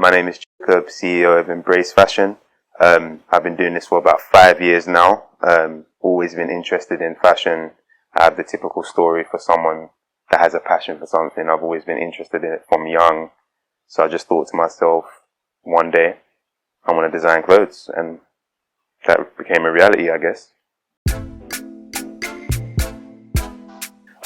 My name is Jacob, CEO of Embrace Fashion. I've been doing this for about 5 years now. Always been interested in fashion. I have the typical story for someone that has a passion for something. I've always been interested in it from young. So I just thought to myself, one day, I want to design clothes. And that became a reality, I guess.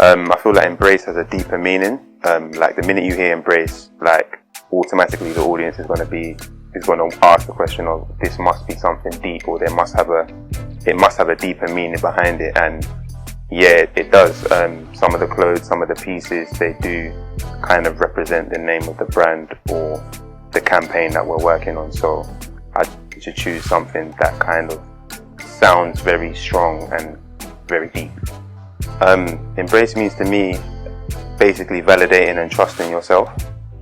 I feel like Embrace has a deeper meaning. Like the minute you hear Embrace, like automatically the audience is going to ask the question of, this must be something deep, or it must have a deeper meaning behind it. And yeah, it does. Some of the clothes, some of the pieces, they do kind of represent the name of the brand or the campaign that we're working on. So I should choose something that kind of sounds very strong and very deep. Embrace means to me basically validating and trusting yourself.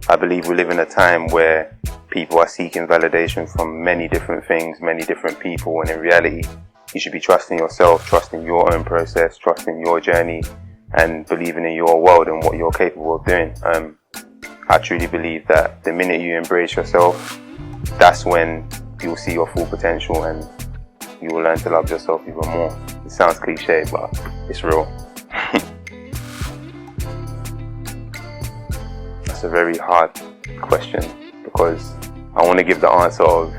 I believe we live in a time where people are seeking validation from many different things, many different people, and in reality, you should be trusting yourself, trusting your own process, trusting your journey, and believing in your world and what you're capable of doing. I truly believe that the minute you embrace yourself, that's when you'll see your full potential and you will learn to love yourself even more. It sounds cliche, but it's real. That's a very hard question because I want to give the answer of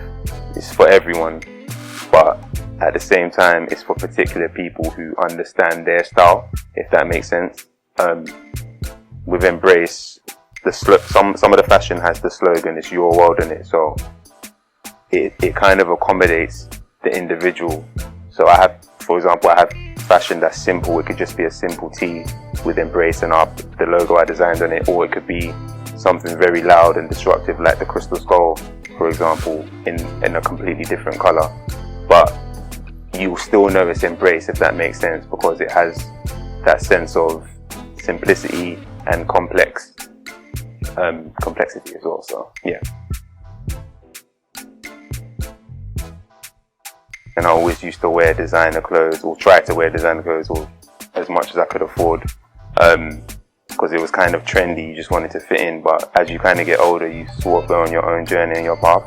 it's for everyone, but at the same time it's for particular people who understand their style, if that makes sense. With Embrace, some of the fashion has the slogan, it's your world in it, so it kind of accommodates the individual. So for example, I have fashion that's simple. It could just be a simple tee with Embrace and the logo I designed on it, or it could be something very loud and destructive like the Crystal Skull, for example, in a completely different color. But you'll still know it's Embrace, if that makes sense, because it has that sense of simplicity and complexity as well. So yeah. And I always used to wear designer clothes, or try to wear designer clothes, or as much as I could afford, because it was kind of trendy. You just wanted to fit in. But as you kind of get older, you sort of go on your own journey and your path,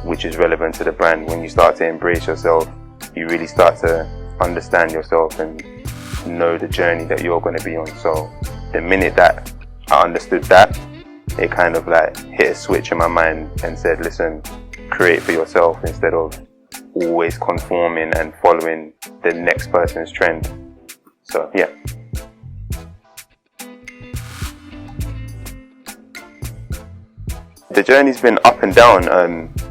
which is relevant to the brand. When you start to embrace yourself, you really start to understand yourself and know the journey that you're going to be on. So the minute that I understood that, it kind of like hit a switch in my mind and said, listen, create for yourself instead of always conforming and following the next person's trend. So yeah. The journey's been up and down,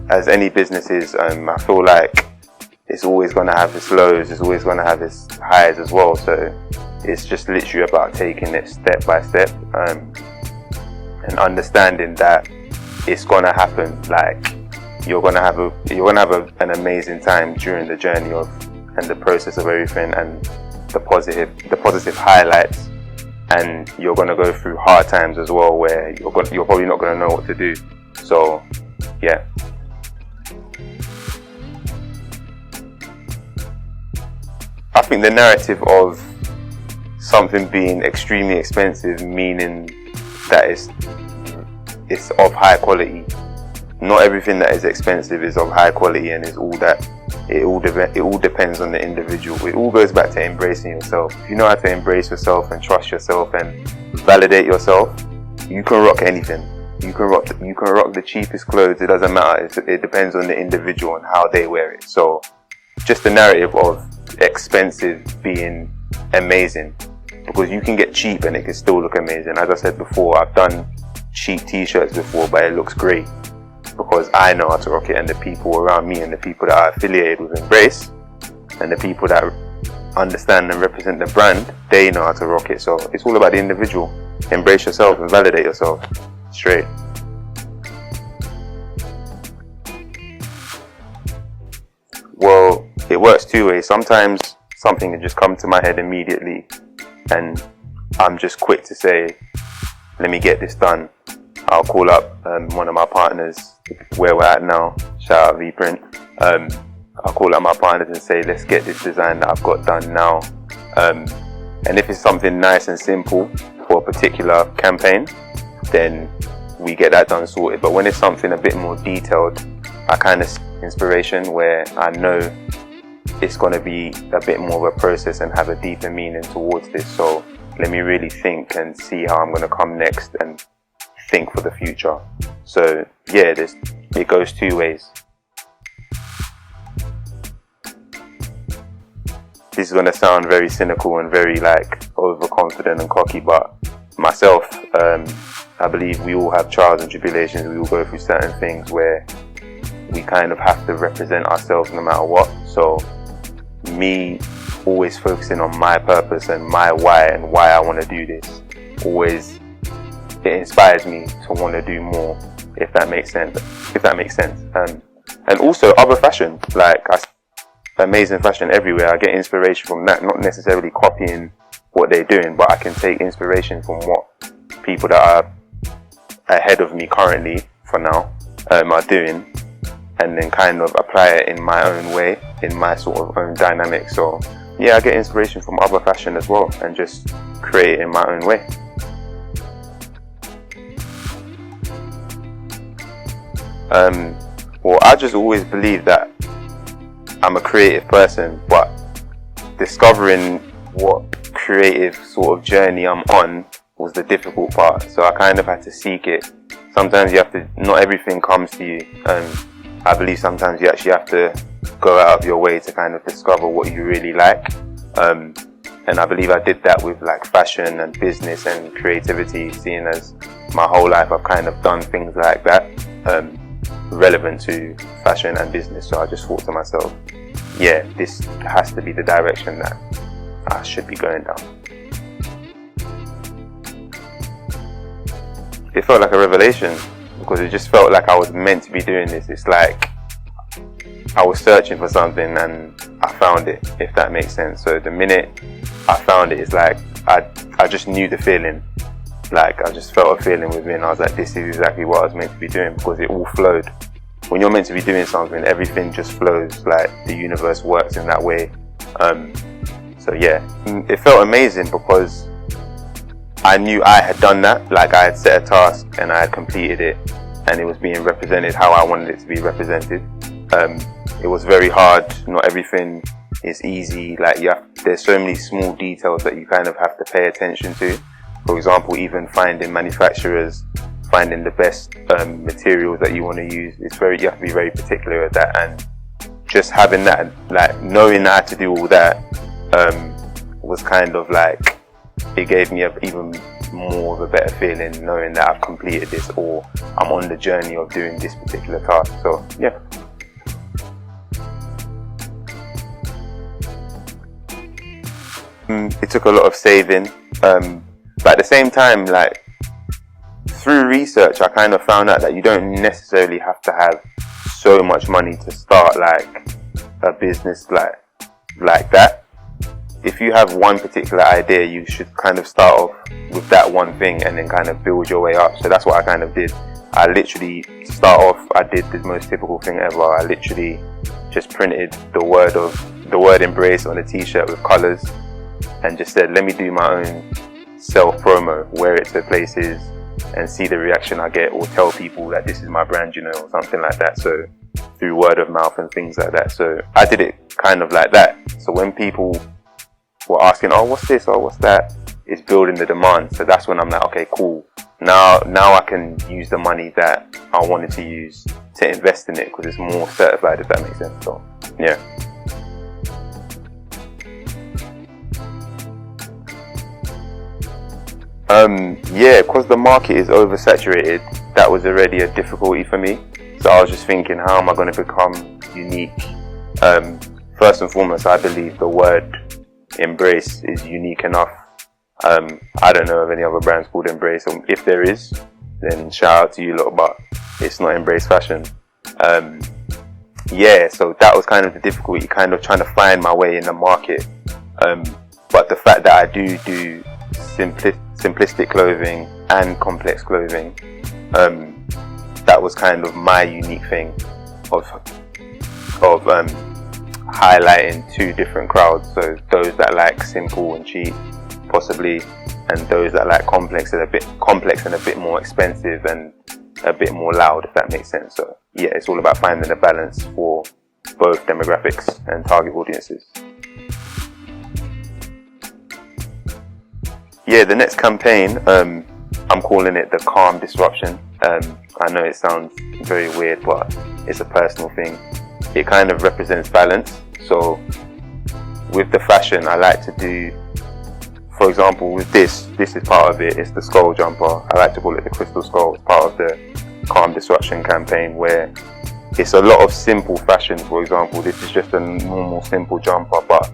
as any business is. I feel like it's always going to have its lows, it's always going to have its highs as well. So it's just literally about taking it step by step, and understanding that it's going to happen. Like, you're gonna have an amazing time during the journey and the process of everything, and the positive highlights, and you're gonna go through hard times as well where you're probably not gonna know what to do. So yeah. I think the narrative of something being extremely expensive, meaning that it's of high quality. Not everything that is expensive is of high quality and is all that. It all depends on the individual. It all goes back to embracing yourself. If you know how to embrace yourself and trust yourself and validate yourself, you can rock anything. You can rock the cheapest clothes. It doesn't matter. It depends on the individual and how they wear it. So just the narrative of expensive being amazing, because you can get cheap and it can still look amazing. As I said before, I've done cheap t-shirts before, but it looks great because I know how to rock it, and the people around me and the people that are affiliated with Embrace and the people that understand and represent the brand, they know how to rock it. So it's all about the individual. Embrace yourself and validate yourself. Straight. Well, it works two ways. Sometimes something can just come to my head immediately and I'm just quick to say, let me get this done. I'll call up one of my partners where we're at now, shout out V-Print. I'll call up my partners and say, let's get this design that I've got done now. And if it's something nice and simple for a particular campaign, then we get that done sorted. But when it's something a bit more detailed, I kind of seek inspiration where I know it's going to be a bit more of a process and have a deeper meaning towards this. So let me really think and see how I'm going to come next and think for the future. So yeah, it goes two ways. This is going to sound very cynical and very like overconfident and cocky, but myself, I believe we all have trials and tribulations. We all go through certain things where we kind of have to represent ourselves no matter what. So me always focusing on my purpose and my why and why I want to do this, it inspires me to want to do more, if that makes sense. And also other fashion, like amazing fashion everywhere. I get inspiration from that, not necessarily copying what they're doing, but I can take inspiration from what people that are ahead of me currently, for now, are doing, and then kind of apply it in my own way, in my sort of own dynamic. So yeah, I get inspiration from other fashion as well and just create it in my own way. Well, I just always believe that I'm a creative person, but discovering what creative sort of journey I'm on was the difficult part. So I kind of had to seek it. Sometimes you have to, not everything comes to you. I believe sometimes you actually have to go out of your way to kind of discover what you really like. And I believe I did that with like fashion and business and creativity, seeing as my whole life I've kind of done things like that, relevant to fashion and business. So I just thought to myself, yeah, this has to be the direction that I should be going down. It felt like a revelation, because it just felt like I was meant to be doing this. It's like I was searching for something and I found it, if that makes sense. So the minute I found it, it's like I just knew the feeling. Like I just felt a feeling within. I was like, this is exactly what I was meant to be doing, because it all flowed. When you're meant to be doing something, everything just flows. Like the universe works in that way. So yeah, it felt amazing because I knew I had done that. Like I had set a task and I had completed it, and it was being represented how I wanted it to be represented. It was very hard. Not everything is easy. Like there's so many small details that you kind of have to pay attention to. For example, even finding manufacturers, finding the best materials that you want to use. You have to be very particular at that, and just having that, like knowing how to do all that, was kind of like, it gave me even more of a better feeling knowing that I've completed this, or I'm on the journey of doing this particular task. So yeah. It took a lot of saving, but at the same time, like through research, I kind of found out that you don't necessarily have to have so much money to start like a business like that. If you have one particular idea, you should kind of start off with that one thing and then kind of build your way up. So that's what I kind of did. I literally I did the most typical thing ever. I literally just printed the word embrace on a t-shirt with colours and just said, let me do my own self promo, wear it to places and see the reaction I get, or tell people that this is my brand, or something like that. So through word of mouth and things like that. So I did it kind of like that. So when people were asking, oh, what's this, or what's that, it's building the demand. So that's when I'm like, okay, cool. Now I can use the money that I wanted to use to invest in it, because it's more certified, if that makes sense. So yeah. Yeah, because the market is oversaturated, that was already a difficulty for me. So I was just thinking, how am I going to become unique? First and foremost, I believe the word embrace is unique enough. I don't know of any other brands called Embrace. If there is, then shout out to you lot, but it's not Embrace Fashion. Yeah, so that was kind of the difficulty, kind of trying to find my way in the market. But the fact that I do simplistic clothing and complex clothing, that was kind of my unique thing of highlighting two different crowds. So those that like simple and cheap, possibly, and those that like complex and a bit more expensive and a bit more loud, if that makes sense. So yeah, it's all about finding a balance for both demographics and target audiences. Yeah, the next campaign, I'm calling it the Calm Disruption. I know it sounds very weird, but it's a personal thing. It kind of represents balance. So with the fashion, I like to do, for example, with this is part of it. It's the skull jumper. I like to call it the crystal skull. It's part of the Calm Disruption campaign, where it's a lot of simple fashion. For example, this is just a normal simple jumper, but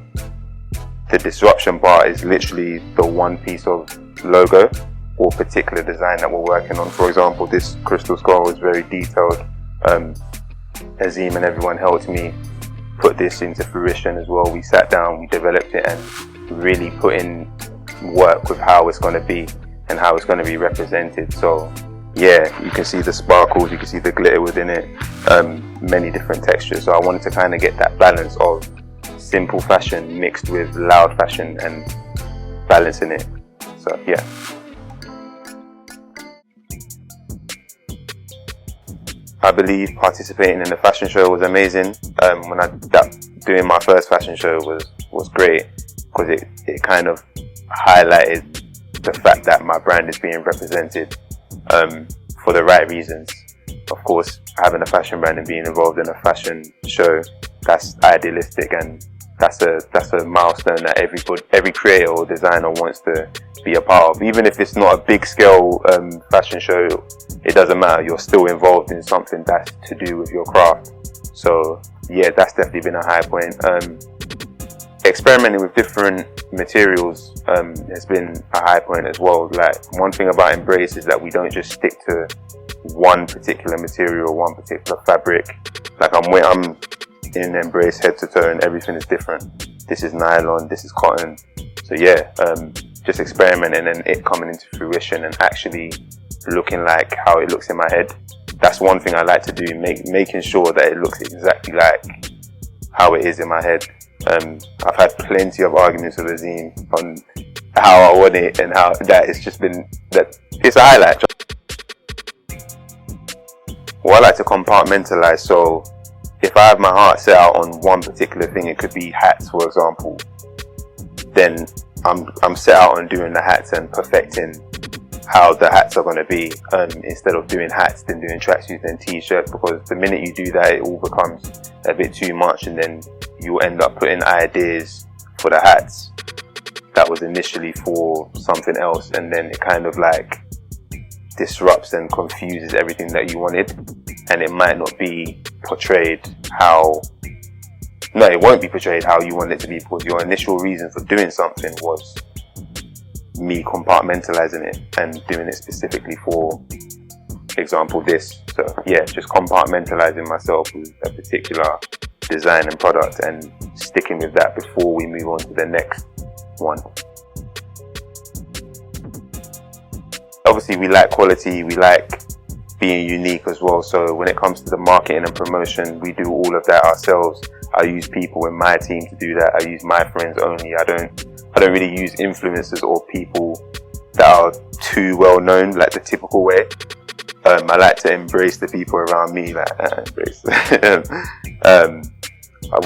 the disruption part is literally the one piece of logo or particular design that we're working on. For example, this crystal skull is very detailed. Azim and everyone helped me put this into fruition as well. We sat down, we developed it, and really put in work with how it's going to be and how it's going to be represented. So yeah, you can see the sparkles, you can see the glitter within it, many different textures. So I wanted to kind of get that balance of simple fashion mixed with loud fashion and balancing it. So yeah. I believe participating in the fashion show was amazing. Doing my first fashion show was great, because it kind of highlighted the fact that my brand is being represented for the right reasons. Of course, having a fashion brand and being involved in a fashion show, that's idealistic, and that's a milestone that every creator or designer wants to be a part of. Even if it's not a big scale fashion show, it doesn't matter. You're still involved in something that's to do with your craft. So yeah, that's definitely been a high point. Experimenting with different materials has been a high point as well. Like, one thing about Embrace is that we don't just stick to one particular material, one particular fabric. Like, I'm in Embrace head to toe and everything is different. This is nylon, this is cotton. So yeah, just experimenting and it coming into fruition and actually looking like how it looks in my head. That's one thing I like to do, making sure that it looks exactly like how it is in my head. I've had plenty of arguments with Azim on how I want it and how that it's just been, that it's a highlight. Well, I like to compartmentalize. So if I have my heart set out on one particular thing, it could be hats, for example, then I'm set out on doing the hats and perfecting how the hats are going to be, instead of doing hats then doing tracksuits and t-shirts, because the minute you do that, it all becomes a bit too much, and then you'll end up putting ideas for the hats that was initially for something else, and then it kind of like disrupts and confuses everything that you wanted, and it might not be portrayed how, no, it won't be portrayed how you want it to be, because your initial reason for doing something was me compartmentalizing it and doing it specifically for example this. So yeah, just compartmentalizing myself with a particular design and product and sticking with that before we move on to the next one. Obviously we like quality, we like being unique as well, so when it comes to the marketing and promotion, we do all of that ourselves. I use people in my team to do that. I use my friends only. I don't really use influencers or people that are too well known, like the typical way. I like to embrace the people around me, like embrace.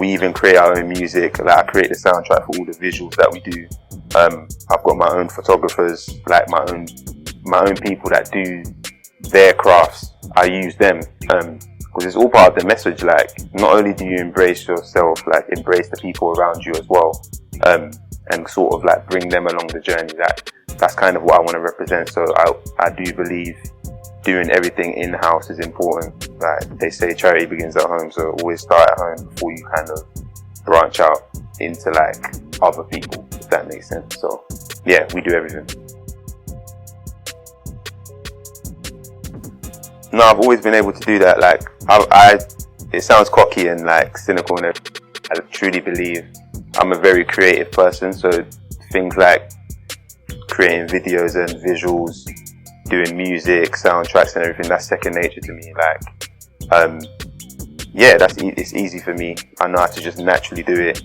We even create our own music. Like, I create the soundtrack for all the visuals that we do. I've got my own photographers, like my own people that do their crafts. I use them because it's all part of the message. Like, not only do you embrace yourself, like embrace the people around you as well, and sort of like bring them along the journey. That's kind of what I want to represent. So I do believe doing everything in-house is important. Like they say, charity begins at home, so always start at home before you kind of branch out into like other people, if that makes sense. So yeah, we do everything. No, I've always been able to do that. Like it sounds cocky and like cynical, and I truly believe I'm a very creative person. So things like creating videos and visuals, doing music, soundtracks and everything, that's second nature to me. Like, yeah, it's easy for me. I know how to just naturally do it.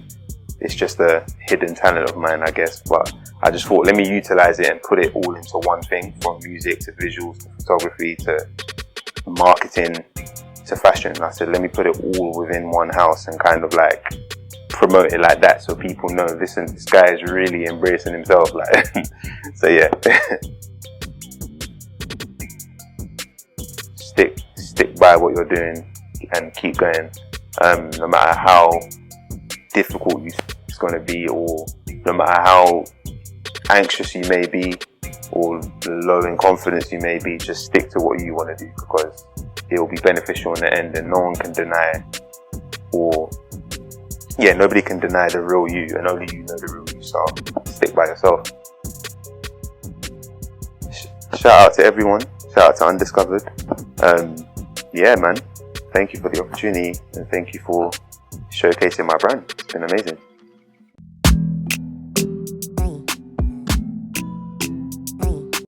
It's just a hidden talent of mine, I guess. But I just thought, let me utilize it and put it all into one thing, from music to visuals to photography to marketing to fashion. I said, let me put it all within one house and kind of like promote it like that, so people know, listen, this guy is really embracing himself. Like, so yeah, stick by what you're doing and keep going. No matter how difficult it's going to be, or no matter how anxious you may be, or low in confidence you may be, just stick to what you want to do, because it will be beneficial in the end, and no one can deny, or nobody can deny the real you, and only you know the real you, so stick by yourself. Shout out to everyone, shout out to Undiscovered. Yeah man, thank you for the opportunity, and thank you for showcasing my brand. It's been amazing.